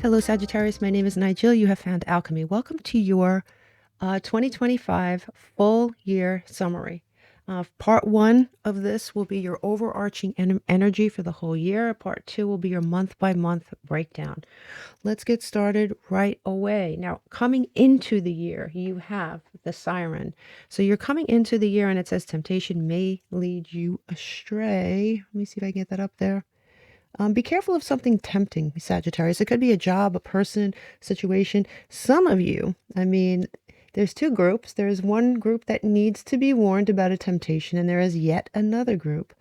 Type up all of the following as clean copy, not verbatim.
Hello, Sagittarius. My name is Nigel. You have found Alchemy. Welcome to your 2025 full year summary. Part one of this will be your overarching energy for the whole year. Part two will be your month by month breakdown. Let's get started right away. Now, coming into the year, you have the Siren. So you're coming into the year and it says temptation may lead you astray. Let me see if I can get that up there. Be careful of something tempting, Sagittarius. It could be a job, a person, situation. Some of you, there's two groups. There is one group that needs to be warned about a temptation, and there is yet another group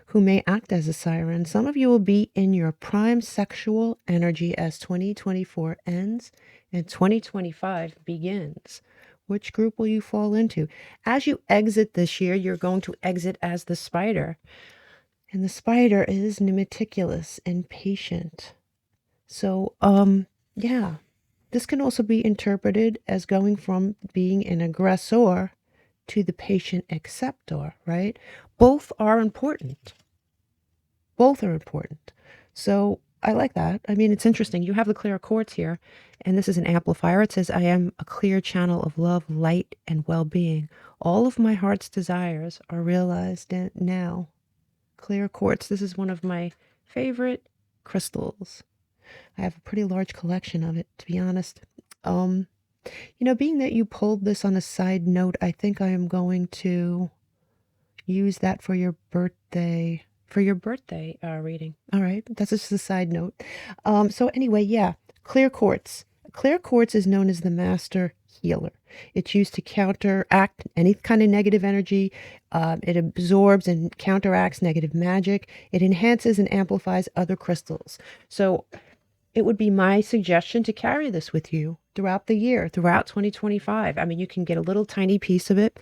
who may act as a siren. Some of you will be in your prime sexual energy as 2024 ends and 2025 begins. Which group will you fall into? As you exit this year, you're going to exit as the spider. And the spider is meticulous and patient. So, yeah, this can also be interpreted as going from being an aggressor to the patient acceptor, right? Both are important. Both are important. So I like that. I mean, it's interesting. You have the clear quartz here, and this is an amplifier. It says, I am a clear channel of love, light, and well-being. All of my heart's desires are realized now. Clear quartz. This is one of my favorite crystals. I have a pretty large collection of it, to be honest. Being that you pulled this on a side note, I think I am going to use that for your birthday reading. All right, that's just a side note. So anyway, yeah, clear quartz. Clear quartz is known as the master healer. It's used to counteract any kind of negative energy. It absorbs and counteracts negative magic. It enhances and amplifies other crystals. So it would be my suggestion to carry this with you throughout the year, throughout 2025. I mean, you can get a little tiny piece of it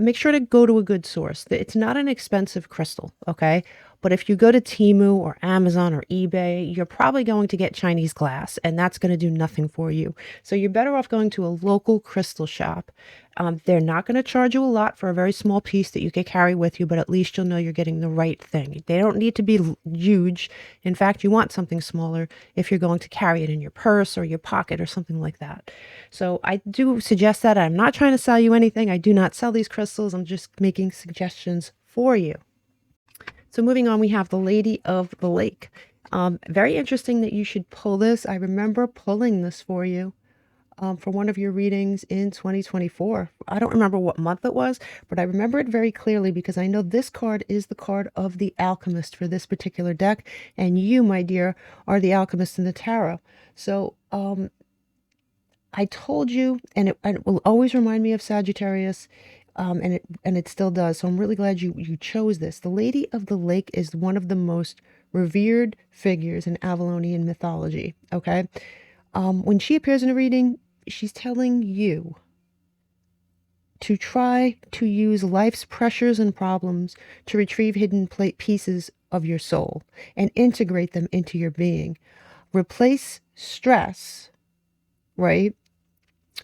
make sure to go to a good source. It's not an expensive crystal, okay? But if you go to Temu or Amazon or eBay, you're probably going to get Chinese glass, and that's going to do nothing for you. So you're better off going to a local crystal shop. They're not going to charge you a lot for a very small piece that you can carry with you, but at least you'll know you're getting the right thing. They don't need to be huge. In fact, you want something smaller if you're going to carry it in your purse or your pocket or something like that. So I do suggest that. I'm not trying to sell you anything. I do not sell these crystals. I'm just making suggestions for you. So moving on, we have the Lady of the Lake. Very interesting that you should pull this. I remember pulling this for you for one of your readings in 2024. I don't remember what month it was, but I remember it very clearly because I know this card is the card of the alchemist for this particular deck. And you, my dear, are the alchemist in the tarot. So I told you, and it will always remind me of Sagittarius, and it still does. So I'm really glad you chose this. The Lady of the Lake is one of the most revered figures in Avalonian mythology. Okay, when she appears in a reading, she's telling you to try to use life's pressures and problems to retrieve hidden pieces of your soul and integrate them into your being. Replace stress, right,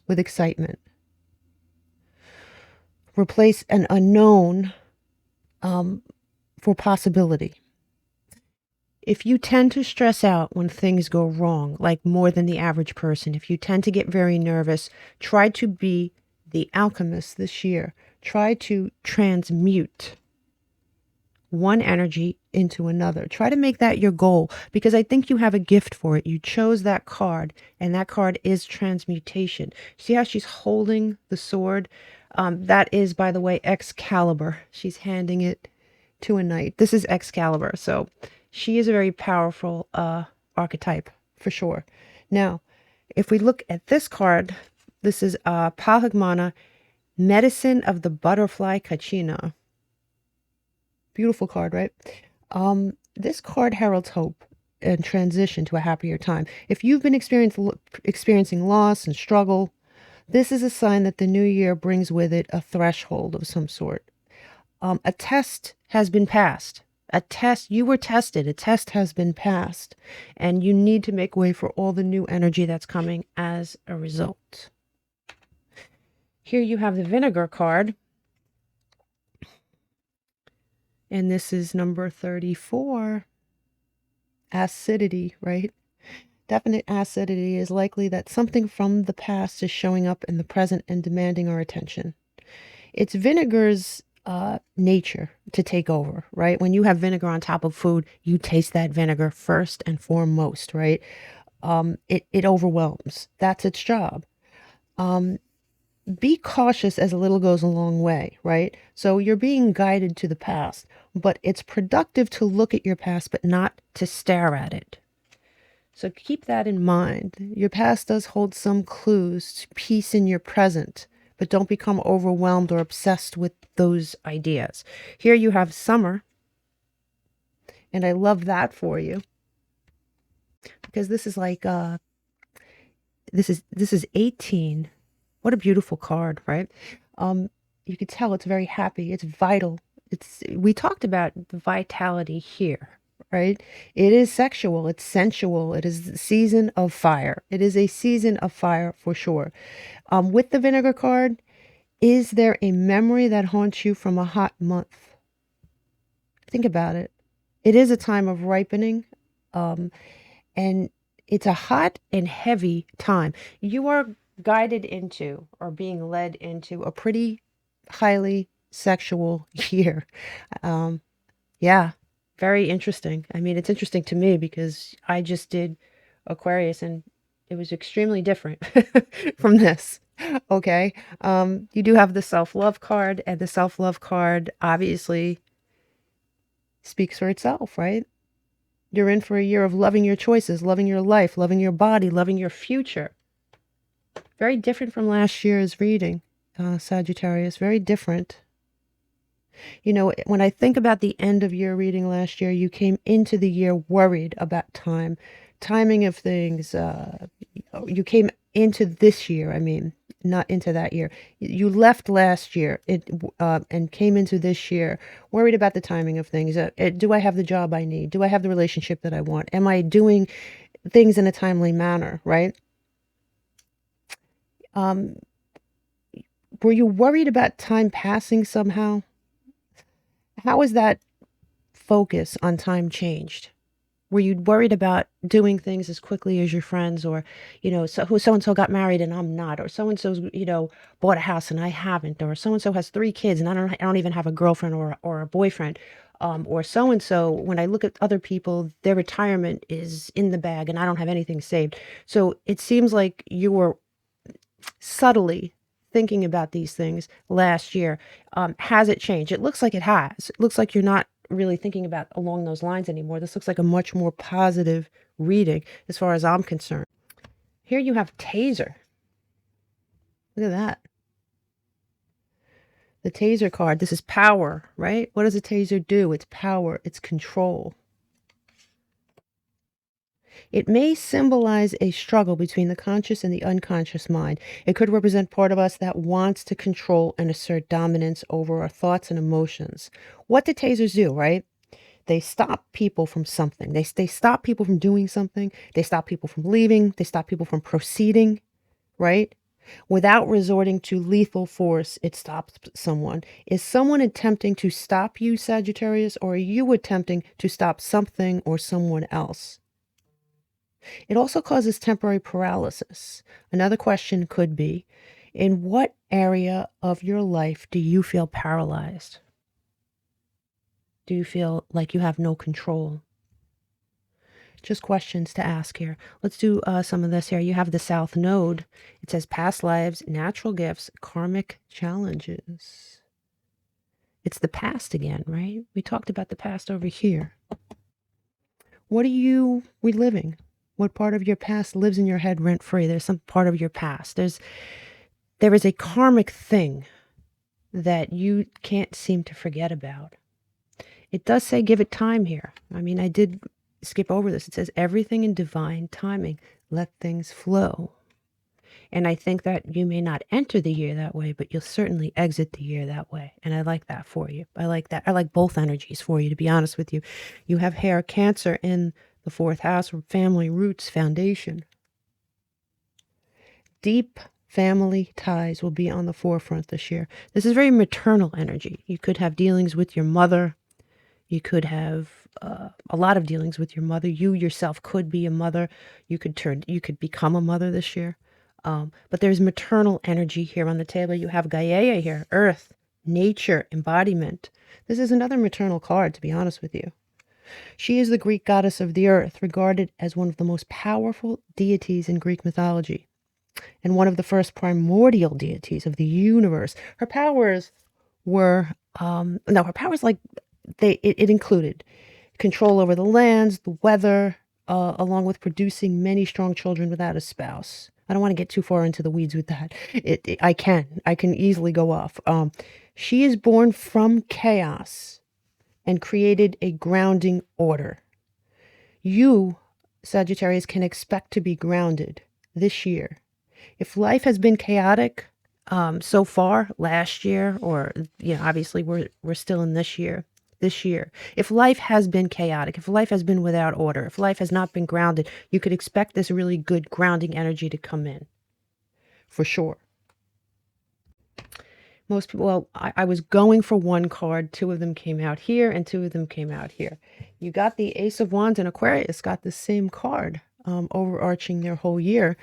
with excitement. Replace an unknown for possibility. If you tend to stress out when things go wrong, like more than the average person, if you tend to get very nervous, try to be the alchemist this year. Try to transmute one energy into another. Try to make that your goal, because I think you have a gift for it. You chose that card, and that card is transmutation. See how she's holding the sword? That is, by the way, Excalibur. She's handing it to a knight. This is Excalibur. So she is a very powerful archetype for sure. Now, if we look at this card, this is Palhagmana, Medicine of the Butterfly Kachina. Beautiful card, right? This card heralds hope and transition to a happier time. If you've been experiencing loss and struggle, this is a sign that the new year brings with it a threshold of some sort. A test has been passed. You were tested. A test has been passed. And you need to make way for all the new energy that's coming as a result. Here you have the Vinegar card. And this is number 34. Acidity, right? definite acidity is likely that something from the past is showing up in the present and demanding our attention. It's vinegar's nature to take over, right? When you have vinegar on top of food, you taste that vinegar first and foremost, right? It overwhelms. That's its job. Be cautious, as a little goes a long way, right? So you're being guided to the past, but it's productive to look at your past, but not to stare at it. So keep that in mind. Your past does hold some clues to peace in your present, but don't become overwhelmed or obsessed with those ideas. Here you have summer, and I love that for you, because this is like this is 18. What a beautiful card, right? You could tell it's very happy. It's vital. We talked about the vitality here, right? It is sexual. It's sensual. It is the season of fire. It is a season of fire for sure. With the vinegar card, is there a memory that haunts you from a hot month? Think about it. It is a time of ripening, and it's a hot and heavy time. You are guided into or being led into a pretty highly sexual year. Yeah, very interesting. I mean, it's interesting to me because I just did Aquarius and it was extremely different from this. Okay. You do have the self-love card, and the self-love card obviously speaks for itself, right? You're in for a year of loving your choices, loving your life, loving your body, loving your future. Very different from last year's reading, Sagittarius. Very different. You know, when I think about the end of year reading last year, you came into the year worried about timing of things. You came into this year, I mean, not into that year. You left last year and came into this year worried about the timing of things. Do I have the job I need? Do I have the relationship that I want? Am I doing things in a timely manner, right? Were you worried about time passing somehow? How has that focus on time changed? Were you worried about doing things as quickly as your friends, or, you know, so and so got married and I'm not, or so and so's, you know, bought a house and I haven't, or so and so has 3 kids and I don't even have a girlfriend or a boyfriend, or so and so. When I look at other people, their retirement is in the bag and I don't have anything saved. So it seems like you were subtly thinking about these things last year. Has it changed? It looks like it has. It looks like you're not really thinking about along those lines anymore. This looks like a much more positive reading as far as I'm concerned. Here you have Taser. Look at that. The Taser card. This is power, right? What does a Taser do? It's power. It's control. It may symbolize a struggle between the conscious and the unconscious mind. It could represent part of us that wants to control and assert dominance over our thoughts and emotions. What do tasers do, right? They stop people from something. They stop people from doing something. They stop people from leaving. They stop people from proceeding, right? Without resorting to lethal force, it stops someone. Is someone attempting to stop you, Sagittarius, or are you attempting to stop something or someone else? It also causes temporary paralysis. Another question could be, in what area of your life do you feel paralyzed? Do you feel like you have no control? Just questions to ask here. Let's do some of this here. You have the South Node. It says past lives, natural gifts, karmic challenges. It's the past again, right? We talked about the past over here. What are you reliving? What part of your past lives in your head rent-free? There's some part of your past. There is a karmic thing that you can't seem to forget about. It does say give it time here. I mean, I did skip over this. It says everything in divine timing. Let things flow. And I think that you may not enter the year that way, but you'll certainly exit the year that way. And I like that for you. I like that. I like both energies for you, to be honest with you. You have hair Cancer in the 4th house, family roots, foundation. Deep family ties will be on the forefront this year. This is very maternal energy. You could have dealings with your mother, You could have a lot of dealings with your mother. You yourself could be a mother. You could become a mother this year. But there's maternal energy here on the table. You have Gaia here, earth, nature, embodiment. This is another maternal card, to be honest with you. She is the Greek goddess of the earth, regarded as one of the most powerful deities in Greek mythology and one of the first primordial deities of the universe. Her powers were, no, her powers, like, it included control over the lands, the weather, along with producing many strong children without a spouse. I don't want to get too far into the weeds with that. I can easily go off. She is born from chaos and created a grounding order. You, Sagittarius, can expect to be grounded this year. If life has been chaotic so far, last year, or obviously we're still in this year. If life has been chaotic, if life has been without order, if life has not been grounded, you could expect this really good grounding energy to come in, for sure. Most people, well, I was going for one card. Two of them came out here and two of them came out here. You got the Ace of Wands, and Aquarius got the same card overarching their whole year.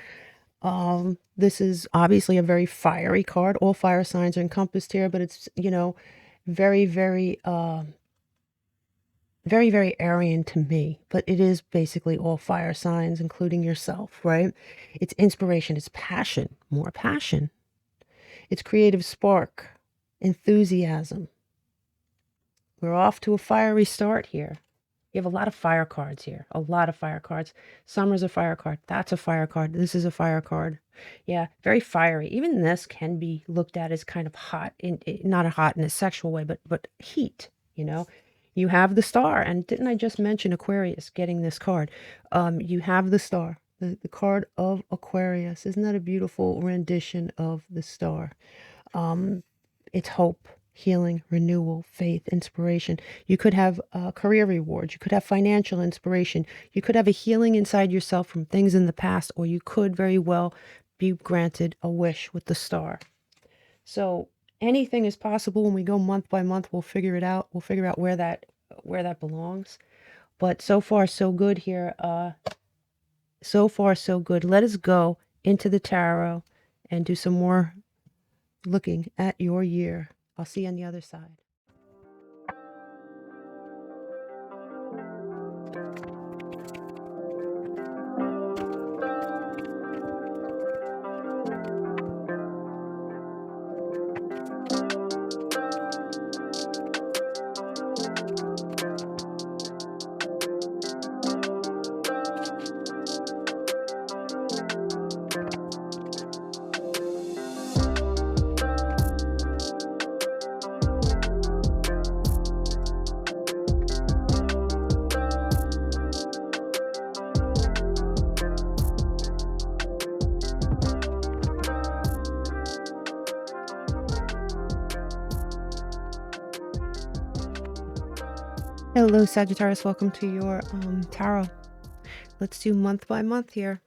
This is obviously a very fiery card. All fire signs are encompassed here, but it's, very, very, very, very Aryan to me. But it is basically all fire signs, including yourself, right? It's inspiration. It's passion. More passion. It's creative spark. Enthusiasm. We're off to a fiery start here. You have a lot of fire cards here. A lot of fire cards. Summer's a fire card. That's a fire card. This is a fire card. Yeah, very fiery. Even this can be looked at as kind of hot, not a hot in a sexual way, but heat, You have the star. And didn't I just mention Aquarius getting this card? You have the star, the card of Aquarius. Isn't that a beautiful rendition of the star? It's hope, healing, renewal, faith, inspiration. You could have career rewards. You could have financial inspiration. You could have a healing inside yourself from things in the past, or you could very well be granted a wish with the star. So anything is possible. When we go month by month, we'll figure it out. We'll figure out where that belongs. But so far, so good here. So far, so good. Let us go into the tarot and do some more looking at your year. I'll see you on the other side. Hello, Sagittarius. Welcome to your tarot. Let's do month by month here.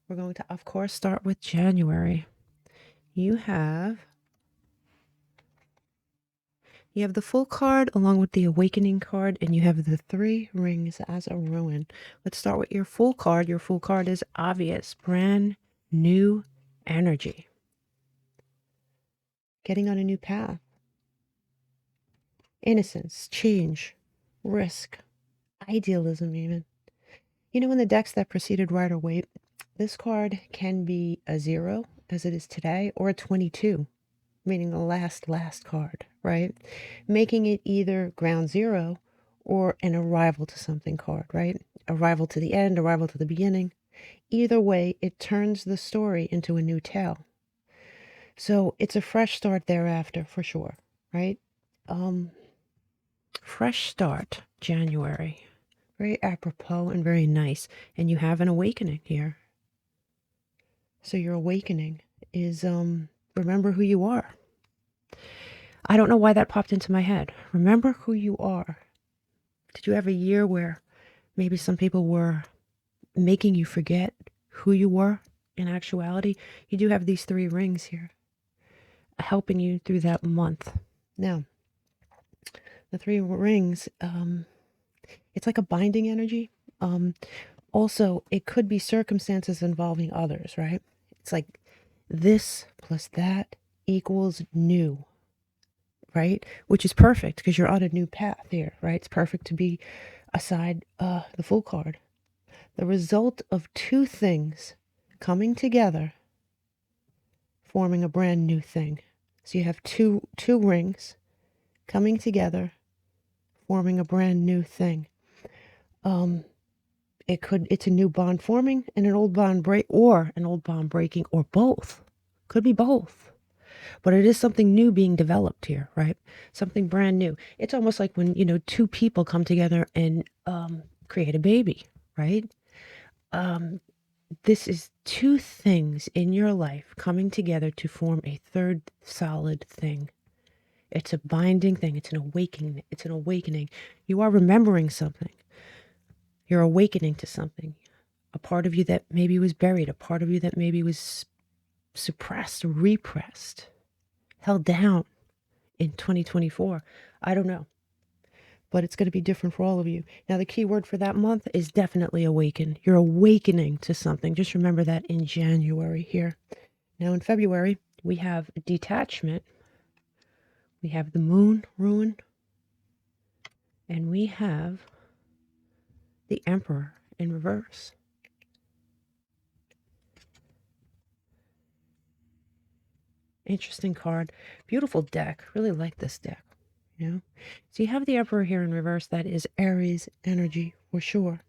We're going to, of course, start with January. You have the Full card along with the Awakening card, and you have the 3 rings as a ruin. Let's start with your Full card. Your Full card is obvious, brand new energy. Getting on a new path. Innocence, change, risk, idealism even. In the decks that preceded Rider Waite, this card can be a 0, as it is today, or a 22, meaning the last card, right? Making it either ground 0 or an arrival to something card, right? Arrival to the end, arrival to the beginning. Either way, it turns the story into a new tale. So it's a fresh start thereafter, for sure, right? Fresh start, January. Very apropos and very nice. And you have an awakening here. So your awakening is remember who you are. I don't know why that popped into my head. Remember who you are. Did you have a year where maybe some people were making you forget who you were in actuality? You do have these 3 rings here helping you through that month. Now, The three rings, it's like a binding energy. Also, it could be circumstances involving others, right? It's like this plus that equals new, right? Which is perfect because you're on a new path here, right? It's perfect to be aside the Fool card. The result of two things coming together, forming a brand new thing. So you have two rings coming together, forming a brand new thing. It's a new bond forming and an old bond breaking, or both. Could be both. But it is something new being developed here, right? Something brand new. It's almost like when, two people come together and create a baby, right? This is two things in your life coming together to form a third solid thing. It's a binding thing. It's an awakening. You are remembering something. You're awakening to something. A part of you that maybe was buried, a part of you that maybe was suppressed, repressed, held down in 2024. I don't know. But it's going to be different for all of you. Now, the key word for that month is definitely awaken. You're awakening to something. Just remember that in January here. Now, in February, we have detachment. We have the moon, ruin. And we have the Emperor in reverse. Interesting card. Beautiful deck. Really like this deck. So you have the Emperor here in reverse. That is Aries energy for sure.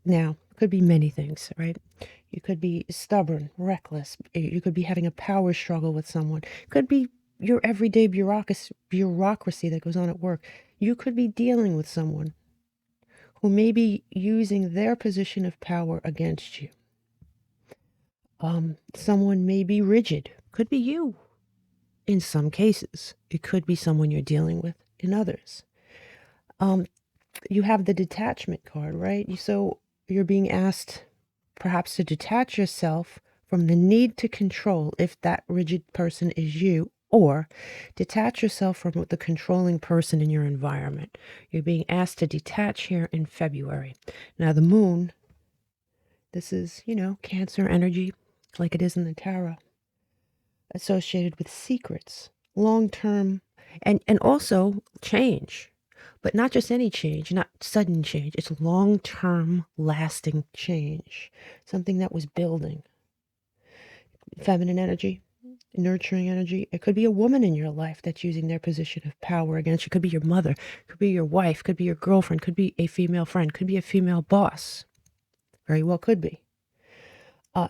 Now, could be many things, right? You could be stubborn, reckless. You could be having a power struggle with someone. Could be your everyday bureaucracy that goes on at work. You could be dealing with someone who may be using their position of power against you. Someone may be rigid. Could be you. In some cases, it could be someone you're dealing with in others. You have the detachment card, right? So you're being asked perhaps to detach yourself from the need to control if that rigid person is you, or detach yourself from the controlling person in your environment. You're being asked to detach here in February. Now, the moon, this is, Cancer energy, like it is in the tarot, associated with secrets, long-term, and also change. But not just any change, not sudden change. It's long-term, lasting change. Something that was building. Feminine energy, nurturing energy. It could be a woman in your life that's using their position of power against you. Could be your mother, could be your wife, could be your girlfriend, could be a female friend, could be a female boss. Very well could be.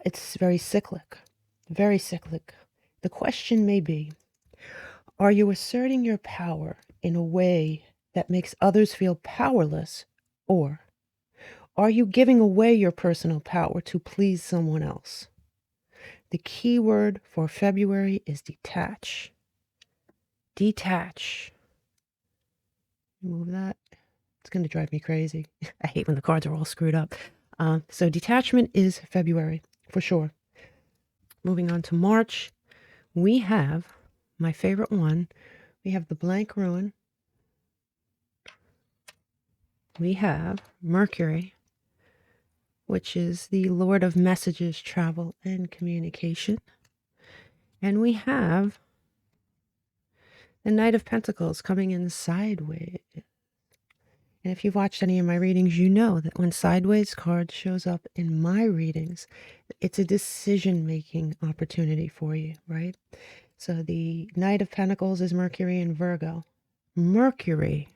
It's very cyclic. Very cyclic. The question may be, are you asserting your power in a way that makes others feel powerless, or are you giving away your personal power to please someone else? The key word for February is detach. Detach. Move that. It's going to drive me crazy. I hate when the cards are all screwed up. So detachment is February, for sure. Moving on to March, we have my favorite one. We have the blank ruin. We have Mercury, which is the Lord of messages, travel, and communication. And we have the Knight of Pentacles coming in sideways. And if you've watched any of my readings, you know that when sideways card shows up in my readings, it's a decision-making opportunity for you, right? So the Knight of Pentacles is Mercury in Virgo. Mercury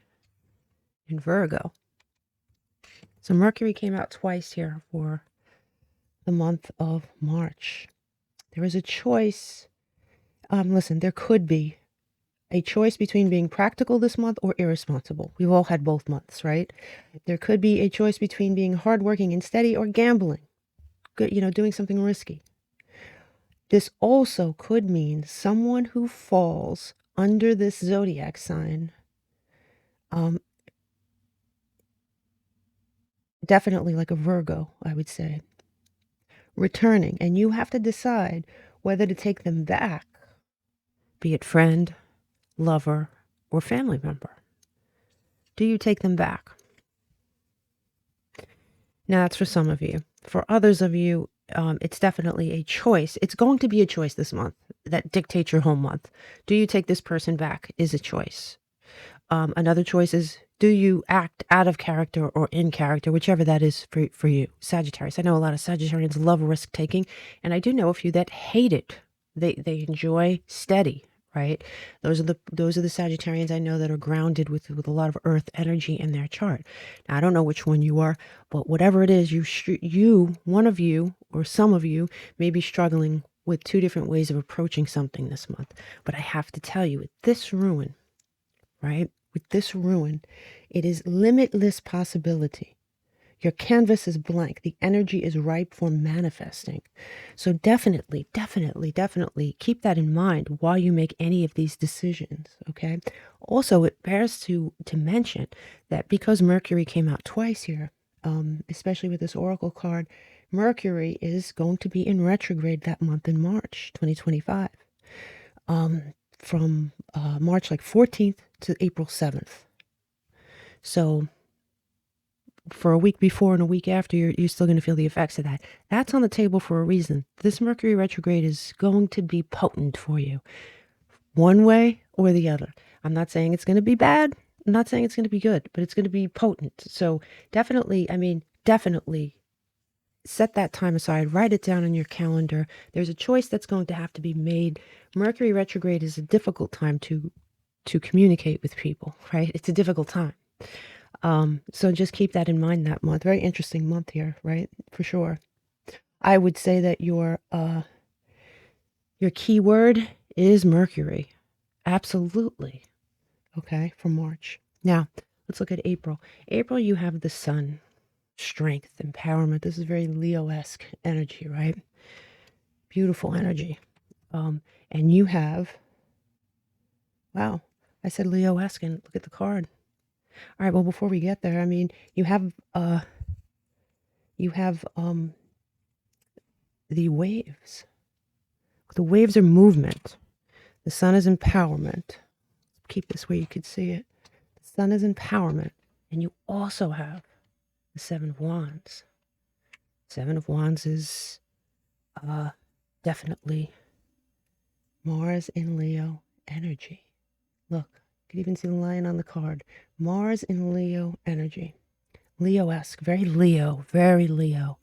in Virgo. So Mercury came out twice here for the month of March. There is a choice. Listen, there could be a choice between being practical this month or irresponsible. We've all had both months, right? There could be a choice between being hardworking and steady or gambling, doing something risky. This also could mean someone who falls under this zodiac sign, definitely like a Virgo, I would say, returning, and you have to decide whether to take them back, be it friend, lover, or family member? Do you take them back? Now, that's for some of you. For others of you, it's definitely a choice. It's going to be a choice this month that dictates your whole month. Do you take this person back is a choice. Another choice is, do you act out of character or in character, whichever that is for you. Sagittarius. I know a lot of Sagittarians love risk taking, and I do know a few that hate it. They enjoy steady, right? Those are the Sagittarians I know that are grounded with a lot of earth energy in their chart. Now, I don't know which one you are, but whatever it is, one of you or some of you may be struggling with two different ways of approaching something this month. But I have to tell you, with this ruin, right? With this ruin, it is limitless possibility. Your canvas is blank. The energy is ripe for manifesting. So definitely, definitely, definitely keep that in mind while you make any of these decisions, okay? Also, it bears to mention that because Mercury came out twice here, especially with this oracle card, Mercury is going to be in retrograde that month in March 2025. From March 14th to April 7th. So for a week before and a week after, you're still going to feel the effects of that. That's on the table for a reason. This Mercury retrograde is going to be potent for you, one way or the other. I'm not saying it's going to be bad. I'm not saying it's going to be good, but it's going to be potent. So definitely set that time aside, write it down on your calendar. There's a choice that's going to have to be made. Mercury retrograde is a difficult time to communicate with people, right? It's a difficult time. So just keep that in mind that month. Very interesting month here, right? For sure. I would say that your key word is Mercury. Absolutely. Okay, for March. Now, let's look at April. April, you have the sun. Strength, empowerment. This is very Leo-esque energy, right? Beautiful energy. And you have, wow, I said Leo-esque, and look at the card. All right, well, before we get there, I mean, you have the waves. The waves are movement. The sun is empowerment. Keep this where you could see it. The sun is empowerment, and you also have the Seven of Wands. Seven of Wands is definitely Mars in Leo energy. Look, you can even see the lion on the card. Mars in Leo energy. Leo-esque, very Leo, very Leo.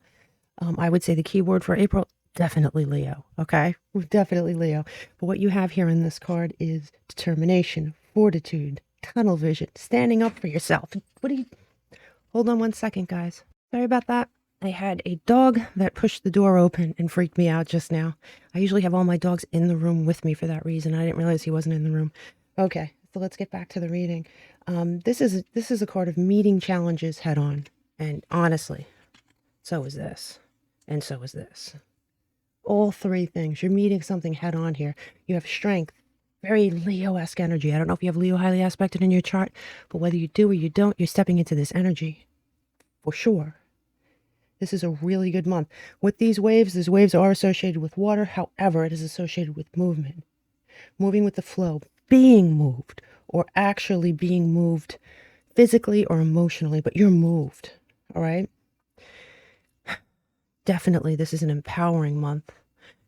I would say the key word for April, definitely Leo, okay? Definitely Leo. But what you have here in this card is determination, fortitude, tunnel vision, standing up for yourself. Hold on one second, guys. Sorry about that. I had a dog that pushed the door open and freaked me out just now. I usually have all my dogs in the room with me for that reason. I didn't realize he wasn't in the room. Okay, so let's get back to the reading. This is a card of meeting challenges head on. And honestly, so is this. And so is this. All three things. You're meeting something head on here. You have strength. Very Leo-esque energy. I don't know if you have Leo highly aspected in your chart, but whether you do or you don't, you're stepping into this energy. For sure. This is a really good month. With these waves are associated with water. However, it is associated with movement. Moving with the flow. Being moved. Or actually being moved physically or emotionally. But you're moved. All right? Definitely, this is an empowering month.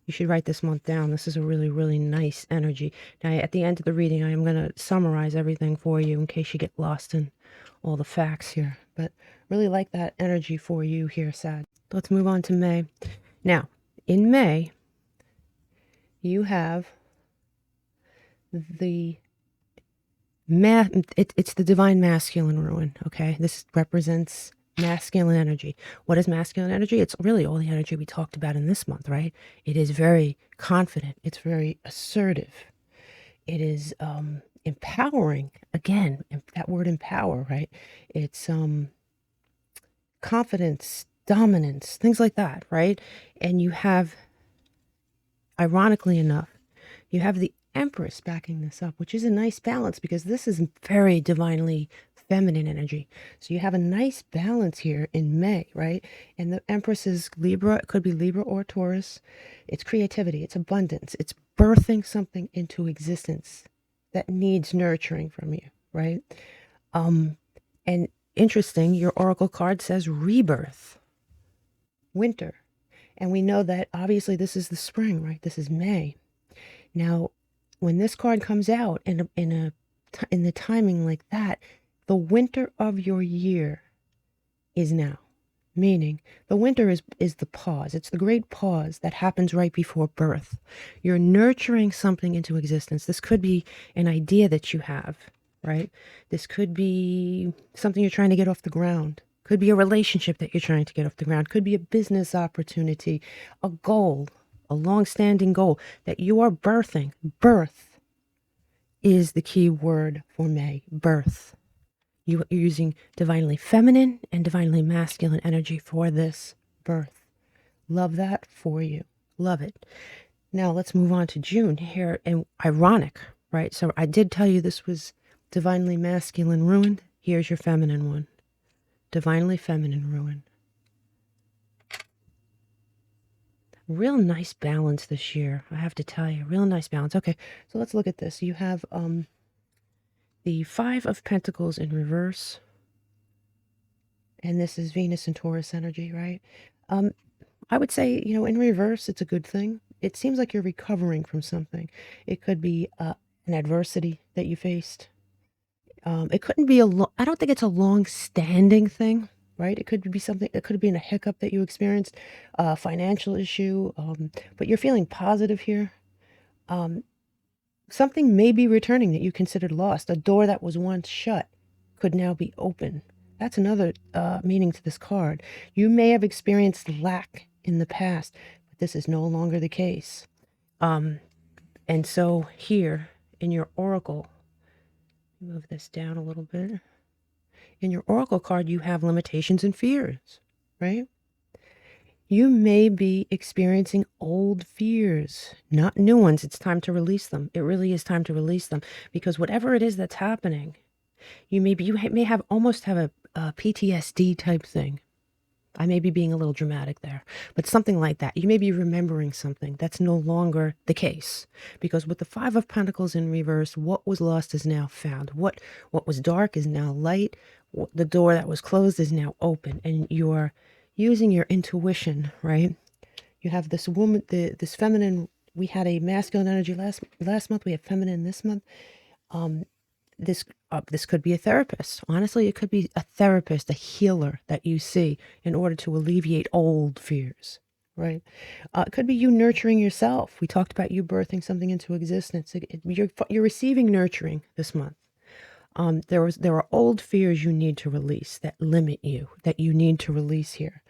You should write this month down. This is a really, really nice energy. Now, at the end of the reading, I am going to summarize everything for you in case you get lost in all the facts here. But really like that energy for you here, Sad. Let's move on to May. Now, in May, you have it's the divine masculine ruin, okay? This represents masculine energy. What is masculine energy? It's really all the energy we talked about in this month, right? It is very confident. It's very assertive. It is empowering. Again, that word empower, right? It's confidence, dominance, things like that, right? And you have, ironically enough, you have the Empress backing this up, which is a nice balance because this is very divinely feminine energy. So you have a nice balance here in May, right? And the Empress is Libra. It could be Libra or Taurus. It's creativity. It's abundance. It's birthing something into existence. that needs nurturing from you, right? And interesting, your oracle card says rebirth, winter. And we know that obviously this is the spring, right? This is May. Now, when this card comes out in the timing like that, the winter of your year is now. Meaning, the winter is the pause. It's the great pause that happens right before birth. You're nurturing something into existence. This could be an idea that you have, right? This could be something you're trying to get off the ground. Could be a relationship that you're trying to get off the ground. Could be a business opportunity, a goal, a long-standing goal that you are birthing. Birth is the key word for May. Birth. You're using divinely feminine and divinely masculine energy for this birth. Love that for you. Love it. Now let's move on to June here. And ironic, right? So I did tell you this was divinely masculine ruined. Here's your feminine one. Divinely feminine ruin. Real nice balance this year, I have to tell you. Real nice balance. Okay, so let's look at this. You have the Five of Pentacles in reverse. And this is Venus and Taurus energy, right? I would say, you know, in reverse, it's a good thing. It seems like you're recovering from something. It could be an adversity that you faced. It couldn't be I don't think it's a long-standing thing, right? It could be something, it could have been a hiccup that you experienced, a financial issue, but you're feeling positive here. Something may be returning that you considered lost. A door that was once shut could now be open. That's another meaning to this card. You may have experienced lack in the past, but this is no longer the case. And so here in your oracle, move this down a little bit. In your oracle card, you have limitations and fears, right? You may be experiencing old fears, not new ones. It's time to release them. It really is time to release them, because whatever it is that's happening, you may have almost have a PTSD type thing. I may be being a little dramatic there, but something like that. You may be remembering something that's no longer the case, because with the Five of Pentacles in reverse, what was lost is now found. What was dark is now light. The door that was closed is now open, and you're using your intuition, right? You have this woman, this feminine. We had a masculine energy last month. We have feminine this month. This could be a therapist. Honestly, it could be a therapist, a healer that you see in order to alleviate old fears, right? It could be you nurturing yourself. We talked about you birthing something into existence. You're receiving nurturing this month. There are old fears you need to release that limit you, that you need to release here.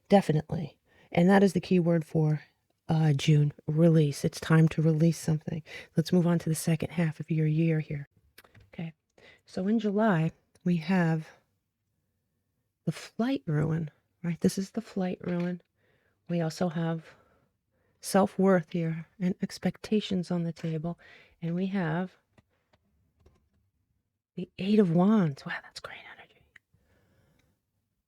Definitely. And that is the key word for June. Release. It's time to release something. Let's move on to the second half of your year here. Okay. So in July, we have the flight ruin, right? This is the flight ruin. We also have self-worth here and expectations on the table. And we have the Eight of Wands. Wow, that's great energy.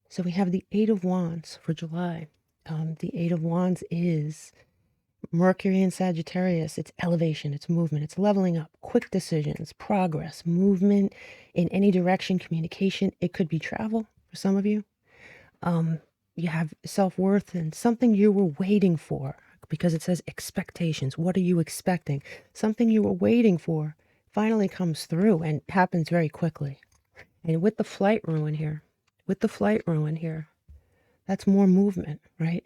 So we have the Eight of Wands for July. The Eight of Wands is Mercury in Sagittarius. It's elevation, it's movement, it's leveling up, quick decisions, progress, movement in any direction, communication. It could be travel for some of you. You have self-worth and something you were waiting for, because it says expectations. What are you expecting? Something you were waiting for finally comes through and happens very quickly. And with the flight ruin here, that's more movement, right?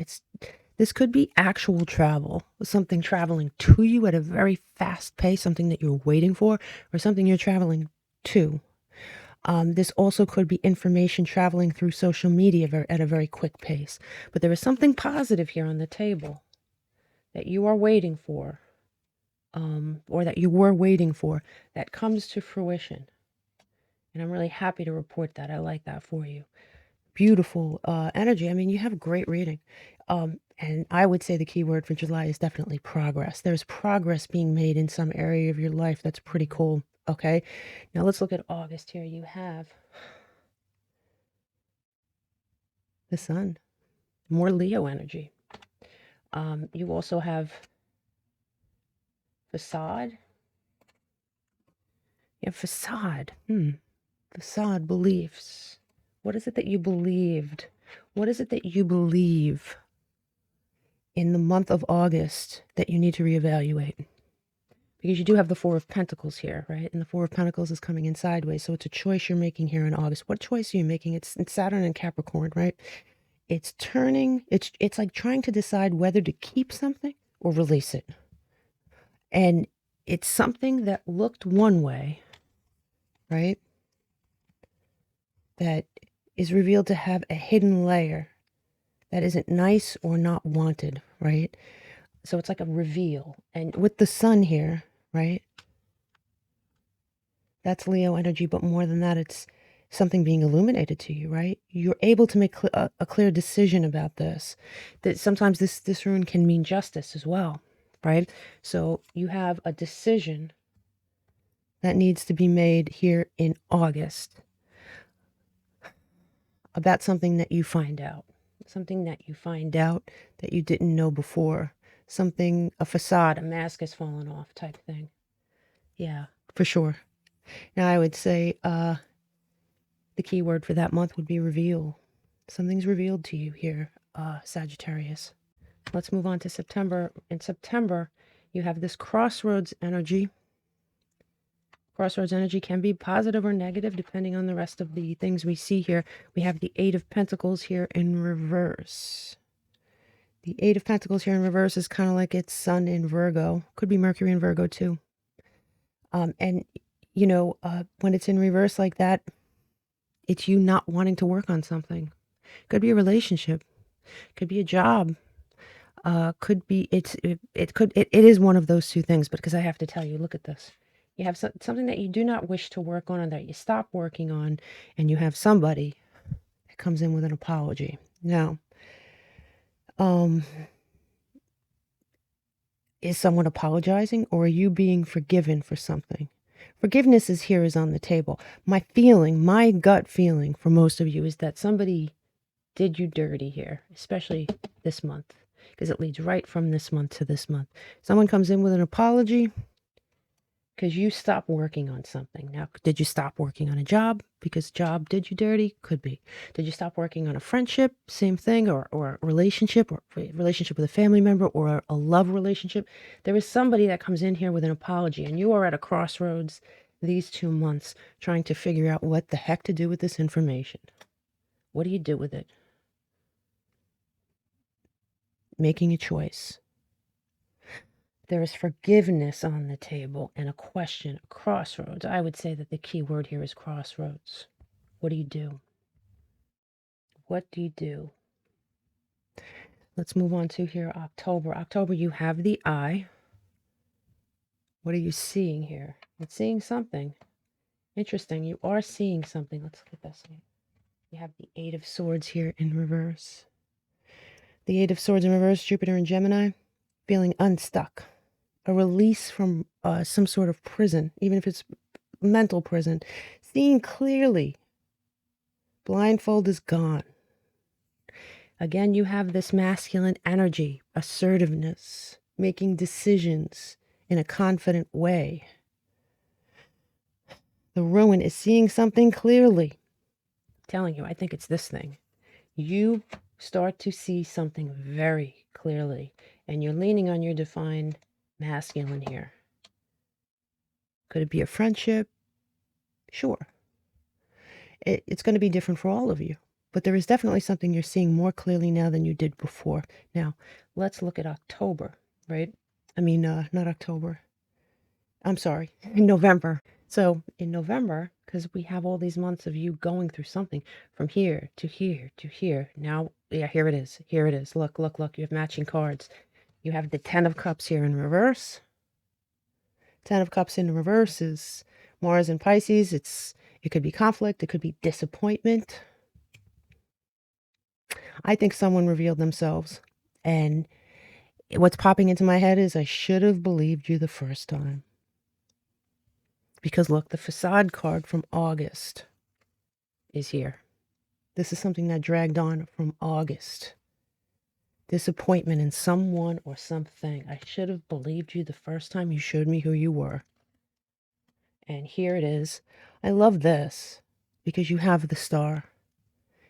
This could be actual travel, something traveling to you at a very fast pace, something that you're waiting for, or something you're traveling to. This also could be information traveling through social media at a very quick pace. But there is something positive here on the table that you are waiting for, or that you were waiting for, that comes to fruition. And I'm really happy to report that. I like that for you. Beautiful energy. I mean, you have a great reading. And I would say the key word for July is definitely progress. There's progress being made in some area of your life. That's pretty cool. Okay. Now let's look at August here. You have the sun, more Leo energy. You also have facade Yeah, facade. Facade beliefs. What is it that you believed? What is it that you believe in the month of August that you need to reevaluate? Because you do have the Four of Pentacles here, right? And the Four of Pentacles is coming in sideways. So it's a choice you're making here in August. What choice are you making? It's Saturn and Capricorn, right? It's turning, it's like trying to decide whether to keep something or release it. And it's something that looked one way, right? That is revealed to have a hidden layer that isn't nice or not wanted, right? So it's like a reveal. And with the sun here, right? That's Leo energy, but more than that, it's something being illuminated to you, right? You're able to make a clear decision about this. That sometimes this rune can mean justice as well, right? So you have a decision that needs to be made here in August about something that you find out. Something that you find out that you didn't know before. Something, a facade, a mask has fallen off type thing. Yeah, for sure. Now I would say the key word for that month would be reveal. Something's revealed to you here, Sagittarius. Let's move on to September. In September, you have this crossroads energy. Crossroads energy can be positive or negative depending on the rest of the things we see here. We have the Eight of Pentacles here in reverse. The Eight of Pentacles here in reverse is kind of like its sun in Virgo. Could be Mercury in Virgo too. And, you know, when it's in reverse like that, it's you not wanting to work on something. Could be a relationship. Could be a job. Could be, it is one of those two things, but because I have to tell you, look at this. You have something that you do not wish to work on or that you stop working on, and you have somebody that comes in with an apology. Now, is someone apologizing, or are you being forgiven for something? Forgiveness is on the table. My feeling, my gut feeling for most of you is that somebody did you dirty here, especially this month, because it leads right from this month to this month. Someone comes in with an apology because you stopped working on something. Now, did you stop working on a job because job did you dirty? Could be. Did you stop working on a friendship? Same thing, or a relationship, or a relationship with a family member, or a love relationship? There is somebody that comes in here with an apology, and you are at a crossroads these 2 months trying to figure out what the heck to do with this information. What do you do with it? Making a choice. There is forgiveness on the table and a question, a crossroads. I would say that the key word here is crossroads. What do you do? What do you do? Let's move on to here, October. October, you have the eye. What are you seeing here? It's seeing something. Interesting. You are seeing something. Let's look at this. You have the Eight of Swords here in reverse. The Eight of Swords in reverse, Jupiter and Gemini, feeling unstuck. A release from some sort of prison, even if it's mental prison. Seeing clearly. Blindfold is gone. Again, you have this masculine energy, assertiveness, making decisions in a confident way. The ruin is seeing something clearly. I'm telling you, I think it's this thing. You start to see something very clearly, and you're leaning on your divine masculine here. Could it be a friendship? Sure. It's going to be different for all of you. But there is definitely something you're seeing more clearly now than you did before. Now, let's look at October, right? I mean, not October. I'm sorry, in November. So in November, because we have all these months of you going through something from here to here to here. Now, yeah, here it is. Here it is. Look, look, look. You have matching cards. You have the Ten of Cups here in reverse. Ten of Cups in reverse is Mars and Pisces. It could be conflict. It could be disappointment. I think someone revealed themselves. And what's popping into my head is I should have believed you the first time. Because look, the facade card from August is here. This is something that dragged on from August. Disappointment in someone or something. I should have believed you the first time you showed me who you were. And here it is. I love this because you have the star.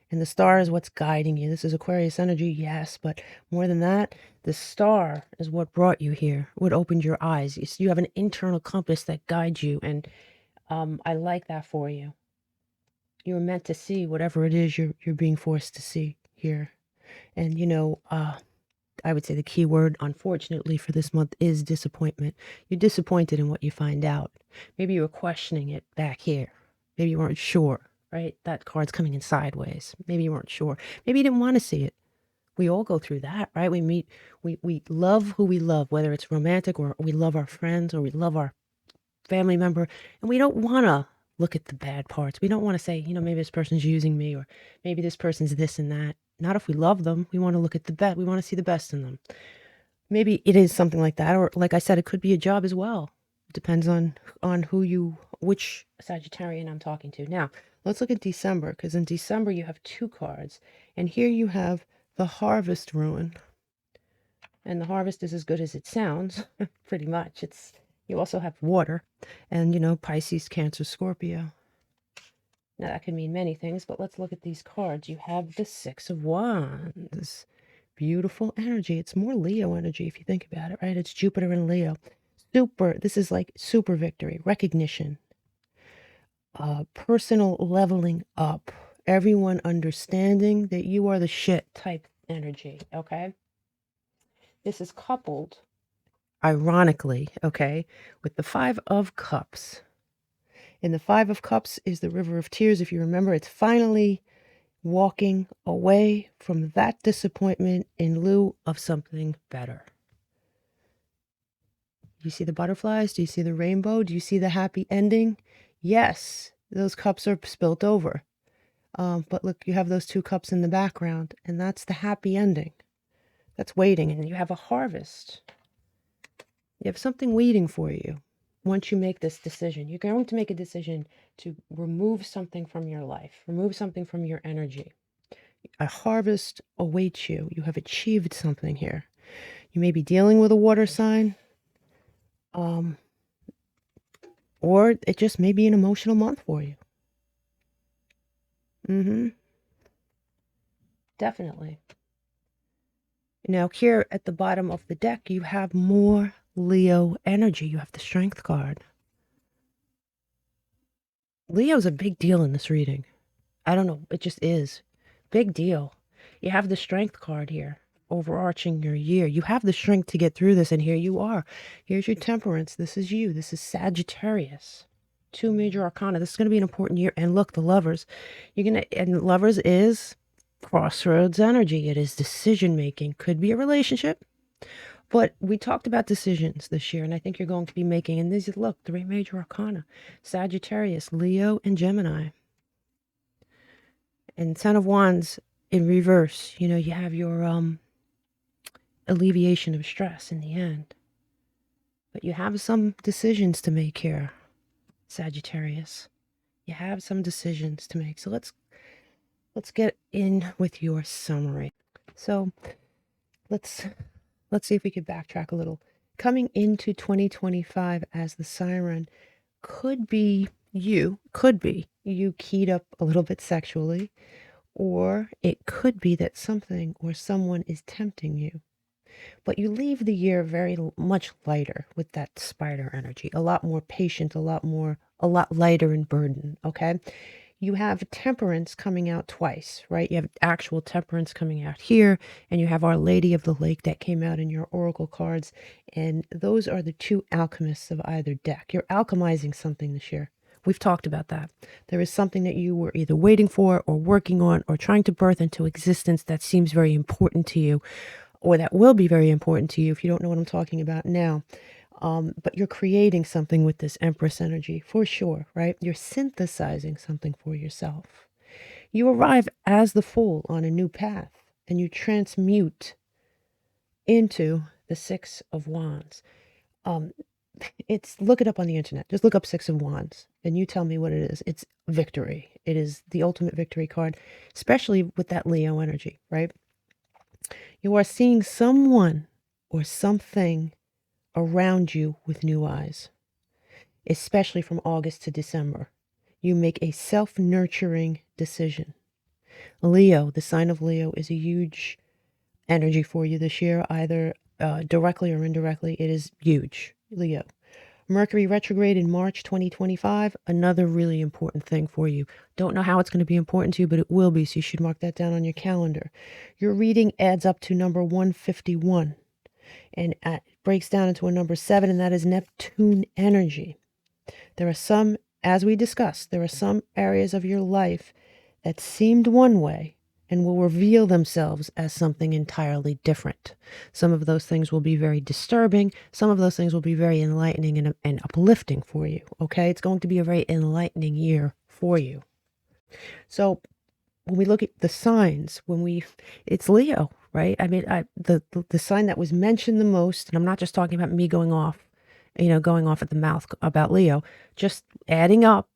And the star is what's guiding you. This is Aquarius energy, yes, but more than that, the star is what brought you here, what opened your eyes. You have an internal compass that guides you, and I like that for you. You're meant to see whatever it is you're being forced to see here. And I would say the key word, unfortunately, for this month is disappointment. You're disappointed in what you find out. Maybe you were questioning it back here. Maybe you weren't sure, right? That card's coming in sideways. Maybe you weren't sure. Maybe you didn't want to see it. We all go through that, right? We love who we love, whether it's romantic or we love our friends or we love our family member, and we don't want to look at the bad parts. We don't want to say, maybe this person's using me, or maybe this person's this and that. Not if we love them. We want to look at the best. We want to see the best in them. Maybe it is something like that, or like I said, it could be a job as well. It depends on which Sagittarian I'm talking to. Now, let's look at December, because in December you have two cards, and here you have the Harvest Ruin. And the harvest is as good as it sounds, pretty much. You also have water, and Pisces, Cancer, Scorpio. Now that can mean many things, but let's look at these cards. You have the Six of Wands. Beautiful energy. It's more Leo energy if you think about it, right? It's Jupiter and Leo. This is like super victory, recognition, personal leveling up, everyone understanding that you are the shit type energy, okay? This is coupled, ironically, okay, with the Five of Cups. And the Five of Cups is the River of Tears. If you remember, it's finally walking away from that disappointment in lieu of something better. Do you see the butterflies? Do you see the rainbow? Do you see the happy ending? Yes, those cups are spilt over. But look, you have those two cups in the background, and that's the happy ending. That's waiting, and you have a harvest. You have something waiting for you once you make this decision. You're going to make a decision to remove something from your life, remove something from your energy. A harvest awaits you. You have achieved something here. You may be dealing with a water sign, or it just may be an emotional month for you. Definitely. Now, here at the bottom of the deck, you have more Leo energy. You have the Strength card. Leo's a big deal in this reading. I don't know. It just is. Big deal. You have the Strength card here, overarching your year. You have the strength to get through this, and here you are. Here's your Temperance. This is you. This is Sagittarius. Two major arcana. This is going to be an important year. And look, the Lovers. And Lovers is crossroads energy. It is decision making. Could be a relationship. But we talked about decisions this year, and I think you're going to be making, and these, look, three major arcana: Sagittarius, Leo, and Gemini. And Ten of Wands in reverse, you have your alleviation of stress in the end. But you have some decisions to make here, Sagittarius. You have some decisions to make. So let's get in with your summary. So let's see if we could backtrack a little. Coming into 2025 as the Siren could be you keyed up a little bit sexually, or it could be that something or someone is tempting you. But you leave the year very much lighter with that spider energy, a lot more patient, a lot lighter in burden, okay? You have Temperance coming out twice, right? You have actual Temperance coming out here, and you have Our Lady of the Lake that came out in your oracle cards, and those are the two alchemists of either deck. You're alchemizing something this year. We've talked about that. There is something that you were either waiting for or working on or trying to birth into existence that seems very important to you, or that will be very important to you if you don't know what I'm talking about now. But you're creating something with this Empress energy for sure, right? You're synthesizing something for yourself. You arrive as the Fool on a new path, and you transmute into the Six of Wands. Look it up on the internet. Just look up Six of Wands, and you tell me what it is. It's victory. It is the ultimate victory card, especially with that Leo energy, right? You are seeing someone or something around you with new eyes. especially from August to December. You make a self-nurturing decision. Leo, the sign of Leo, is a huge energy for you this year, either directly or indirectly. It is huge, Leo. Mercury retrograde in March 2025, another really important thing for you. Don't know how it's going to be important to you, but it will be, so you should mark that down on your calendar. Your reading adds up to number 151, and it breaks down into a number 7, and that is Neptune energy. There are some, as we discussed, there are some areas of your life that seemed one way and will reveal themselves as something entirely different. Some of those things will be very disturbing. Some of those things will be very enlightening and uplifting for you, okay? It's going to be a very enlightening year for you. So when we look at the signs, it's Leo, right? I mean, the sign that was mentioned the most, and I'm not just talking about me going off at the mouth about Leo, just adding up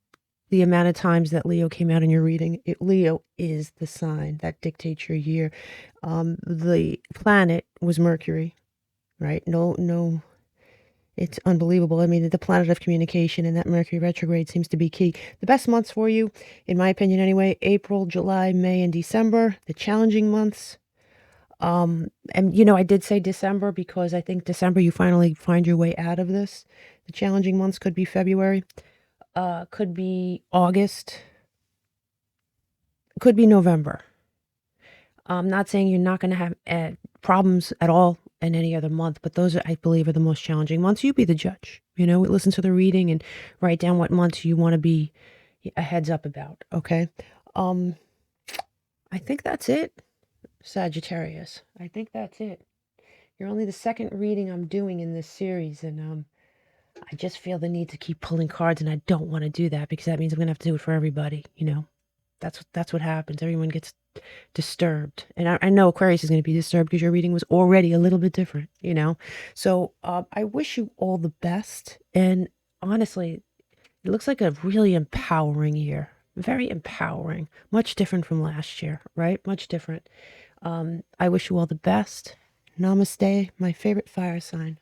the amount of times that Leo came out in your reading. Leo is the sign that dictates your year. The planet was Mercury, right? No, it's unbelievable. I mean, the planet of communication, and that Mercury retrograde seems to be key. The best months for you, in my opinion anyway, April, July, May, and December. The challenging months. And I did say December because I think December you finally find your way out of this. The challenging months could be February. Could be August, could be November. I'm not saying you're not going to have problems at all in any other month, but those, I believe, are the most challenging months. You be the judge. Listen to the reading and write down what months you want to be a heads up about, okay? I think that's it, Sagittarius. I think that's it. You're only the second reading I'm doing in this series, and I just feel the need to keep pulling cards, and I don't want to do that because that means I'm going to have to do it for everybody, That's what happens. Everyone gets disturbed. And I know Aquarius is going to be disturbed because your reading was already a little bit different, So I wish you all the best. And honestly, it looks like a really empowering year. Very empowering. Much different from last year, right? Much different. I wish you all the best. Namaste, my favorite fire sign.